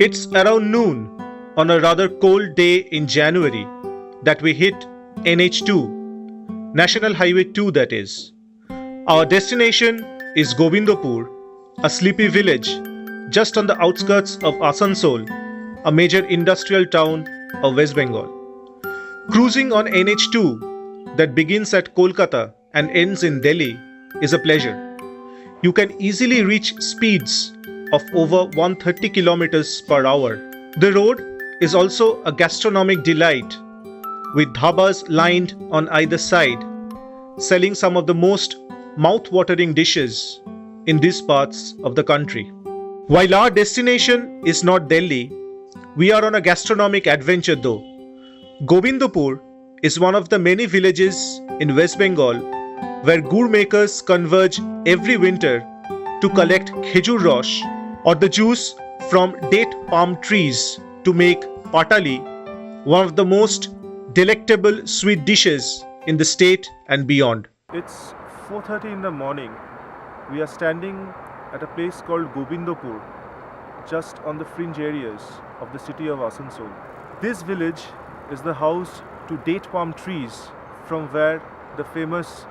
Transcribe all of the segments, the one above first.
It's around noon on a rather cold day in January that we hit NH2, National Highway 2 that is. Our destination is Gobindapur, a sleepy village just on the outskirts of Asansol, a major industrial town of West Bengal. Cruising on NH2 that begins at Kolkata and ends in Delhi is a pleasure. You can easily reach speeds of over 130 kilometers per hour. The road is also a gastronomic delight with dhabas lined on either side, selling some of the most mouth-watering dishes in these parts of the country. While our destination is not Delhi, we are on a gastronomic adventure though. Gobindapur is one of the many villages in West Bengal where gur makers converge every winter to collect khejur rosh or the juice from date palm trees to make patali, one of the most delectable sweet dishes in the state and beyond. It's 4:30 in the morning. We are standing at a place called Gobindapur, just on the fringe areas of the city of Asansol. This village is the house to date palm trees from where the famous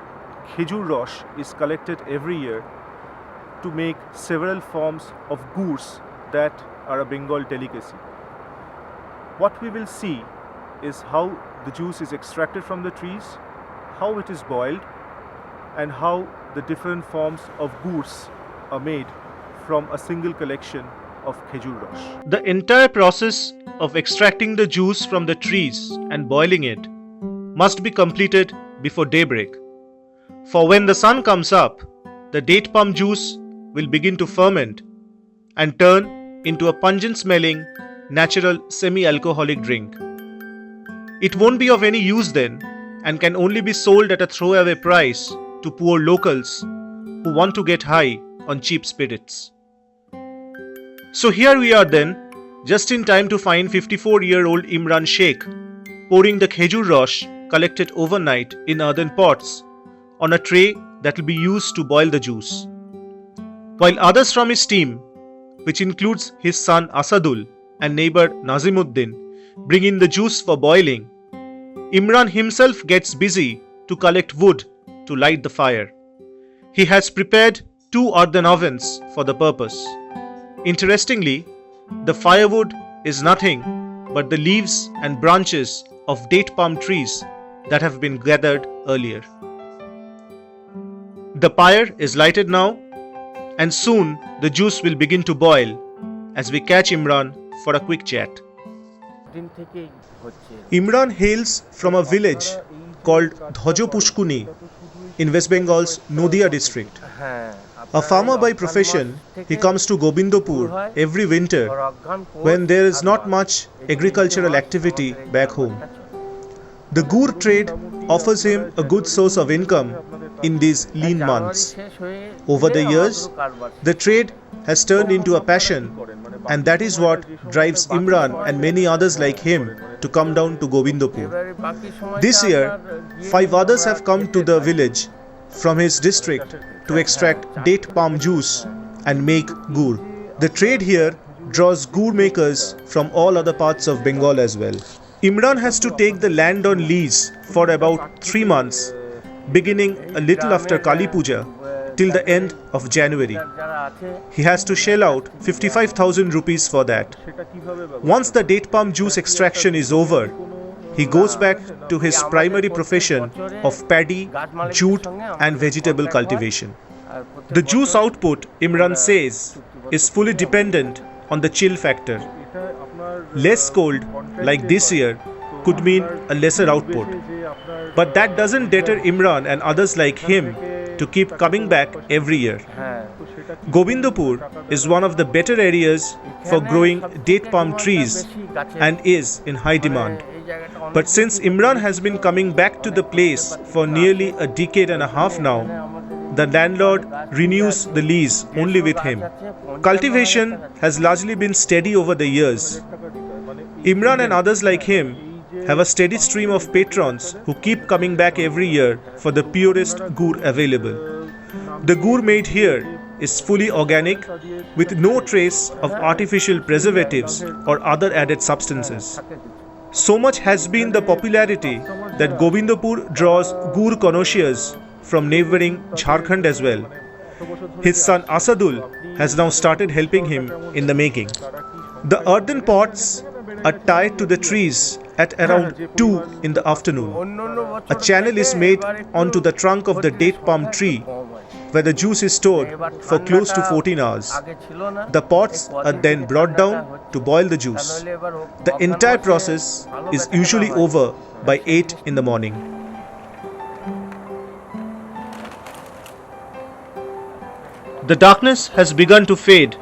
khejur rosh is collected every year to make several forms of gurs that are a Bengal delicacy. What we will see is how the juice is extracted from the trees, how it is boiled, and how the different forms of gurs are made from a single collection of khejur rosh. The entire process of extracting the juice from the trees and boiling it must be completed before daybreak. For when the sun comes up, the date palm juice will begin to ferment and turn into a pungent smelling, natural semi-alcoholic drink. It won't be of any use then and can only be sold at a throwaway price to poor locals who want to get high on cheap spirits. So here we are then, just in time to find 54-year-old Imran Sheikh pouring the khejur rosh collected overnight in earthen pots on a tray that will be used to boil the juice. While others from his team, which includes his son Asadul and neighbor Nazimuddin, bring in the juice for boiling, Imran himself gets busy to collect wood to light the fire. He has prepared 2 earthen ovens for the purpose. Interestingly, the firewood is nothing but the leaves and branches of date palm trees that have been gathered earlier. The pyre is lighted now, and soon the juice will begin to boil as we catch Imran for a quick chat. Imran hails from a village called Pushkuni in West Bengal's Nodia district. A farmer by profession, he comes to Gobindapur every winter when there is not much agricultural activity back home. The gur trade offers him a good source of income in these lean months. Over the years, the trade has turned into a passion, and that is what drives Imran and many others like him to come down to Gobindapur. This year, 5 others have come to the village from his district to extract date palm juice and make gur. The trade here draws gur makers from all other parts of Bengal as well. Imran has to take the land on lease for about 3 months, beginning a little after Kali Puja till the end of January. He has to shell out 55,000 rupees for that. Once the date palm juice extraction is over, he goes back to his primary profession of paddy, jute and vegetable cultivation. The juice output, Imran says, is fully dependent on the chill factor. Less cold, like this year, could mean a lesser output. But that doesn't deter Imran and others like him to keep coming back every year. Gobindapur is one of the better areas for growing date palm trees and is in high demand. But since Imran has been coming back to the place for nearly a decade and a half now, the landlord renews the lease only with him. Cultivation has largely been steady over the years. Imran and others like him have a steady stream of patrons who keep coming back every year for the purest gur available. The gur made here is fully organic with no trace of artificial preservatives or other added substances. So much has been the popularity that Gobindapur draws gur connoisseurs from neighboring Jharkhand as well. His son Asadul has now started helping him in the making. The earthen pots are tied to the trees at around 2 in the afternoon. A channel is made onto the trunk of the date palm tree where the juice is stored for close to 14 hours. The pots are then brought down to boil the juice. The entire process is usually over by 8 in the morning. The darkness has begun to fade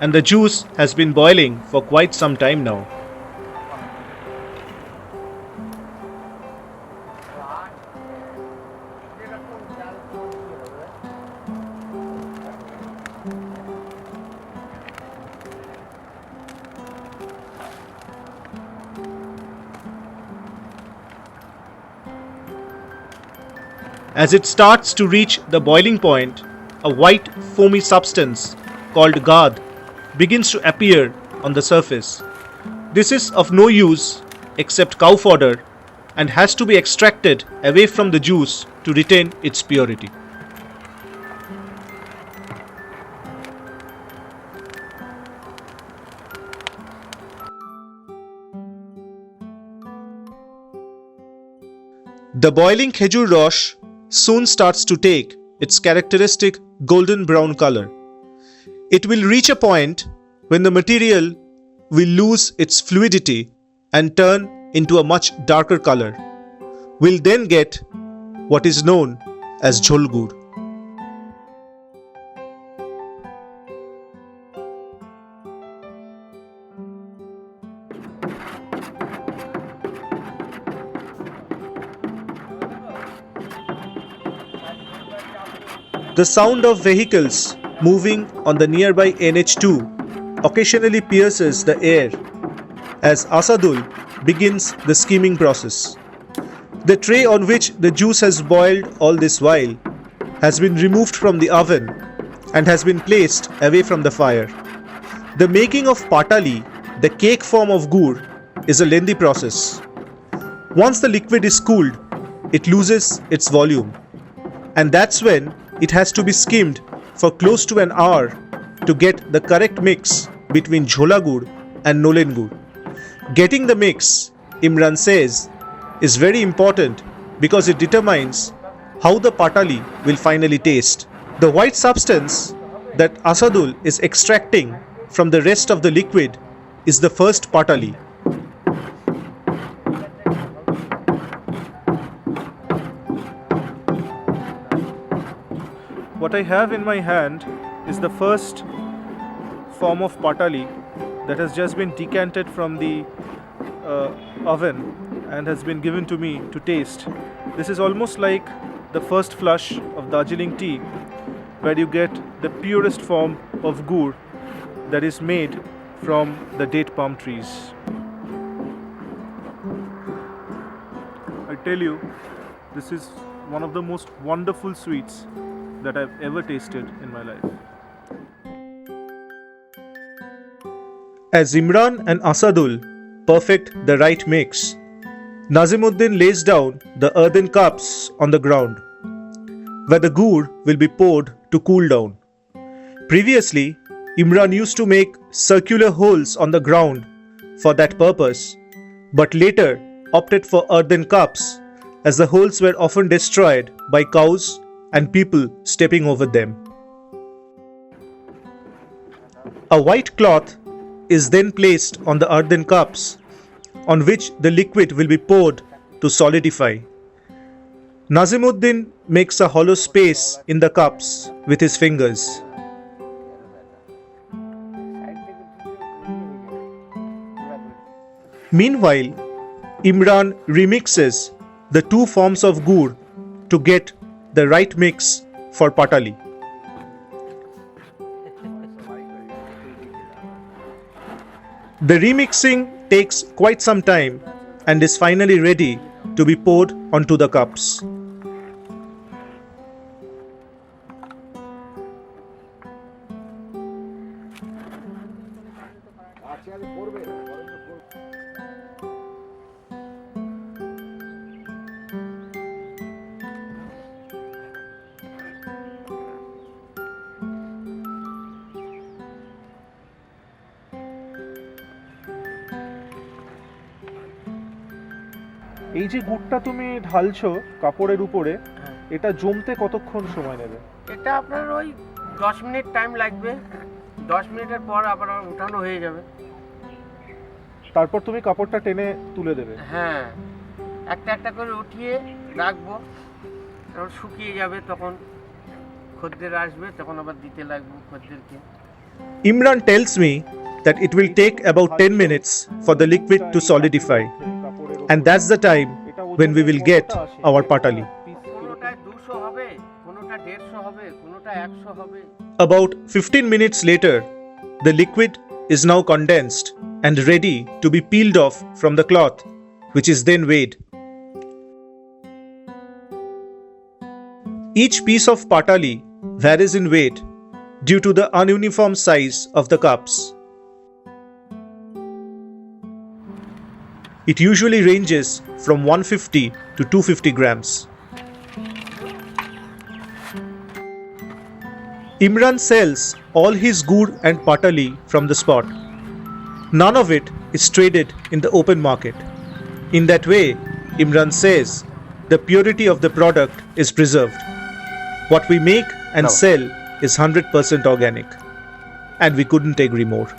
and the juice has been boiling for quite some time now. As it starts to reach the boiling point, a white foamy substance called gachh begins to appear on the surface. This is of no use except cow fodder and has to be extracted away from the juice to retain its purity. The boiling khejur rosh soon starts to take its characteristic golden brown color. It will reach a point when the material will lose its fluidity and turn into a much darker color. We'll then get what is known as jhol gur. The sound of vehicles moving on the nearby NH2 occasionally pierces the air as Asadul begins the skimming process. The tray on which the juice has boiled all this while has been removed from the oven and has been placed away from the fire. The making of patali, the cake form of gur, is a lengthy process. Once the liquid is cooled, it loses its volume, and that's when it has to be skimmed for close to an hour to get the correct mix between jhola gur and nolen gur. Getting the mix, Imran says, is very important because it determines how the patali will finally taste. The white substance that Asadul is extracting from the rest of the liquid is the first patali. What I have in my hand is the first form of patali that has just been decanted from the oven and has been given to me to taste. This is almost like the first flush of Darjeeling tea, where you get the purest form of gur that is made from the date palm trees. I tell you, this is one of the most wonderful sweets that I've ever tasted in my life. As Imran and Asadul perfect the right mix, Nazimuddin lays down the earthen cups on the ground, where the gur will be poured to cool down. Previously, Imran used to make circular holes on the ground for that purpose, but later opted for earthen cups as the holes were often destroyed by cows and people stepping over them. A white cloth is then placed on the earthen cups on which the liquid will be poured to solidify. Nazimuddin makes a hollow space in the cups with his fingers. Meanwhile, Imran remixes the two forms of gur to get the right mix for patali. The remixing takes quite some time and is finally ready to be poured onto the cups. এই যে গুড়টা তুমি ঢালছো কাপড়ের উপরে, এটা জমতে কতক্ষণ সময় নেবে? এটা আপনার ওই 10 মিনিট টাইম লাগবে। 10 মিনিটের পর আবার উঠানো হয়ে যাবে। তারপর তুমি কাপড়টা টেনে তুলে দেবে? হ্যাঁ, একটা একটা করে উঠিয়ে রাখবো, তখন শুকিয়ে যাবে, তখন খদ্দের আসবে, তখন আবার দিতে লাগবে খদ্দেরকে। Imran tells me that it will take about 10 minutes for the liquid to solidify, and that's the time when we will get our patali. কোনোটায় 200 হবে, কোনোটা 150 হবে, কোনোটা 100 হবে। About 15 minutes later, the liquid is now condensed and ready to be peeled off from the cloth, which is then weighed. Each piece of patali varies in weight due to the ununiform size of the cups. It usually ranges from 150 to 250 grams. Imran sells all his gur and patali from the spot. None of it is traded in the open market. In that way, Imran says the purity of the product is preserved. What we make and sell is 100% organic, and we couldn't agree more.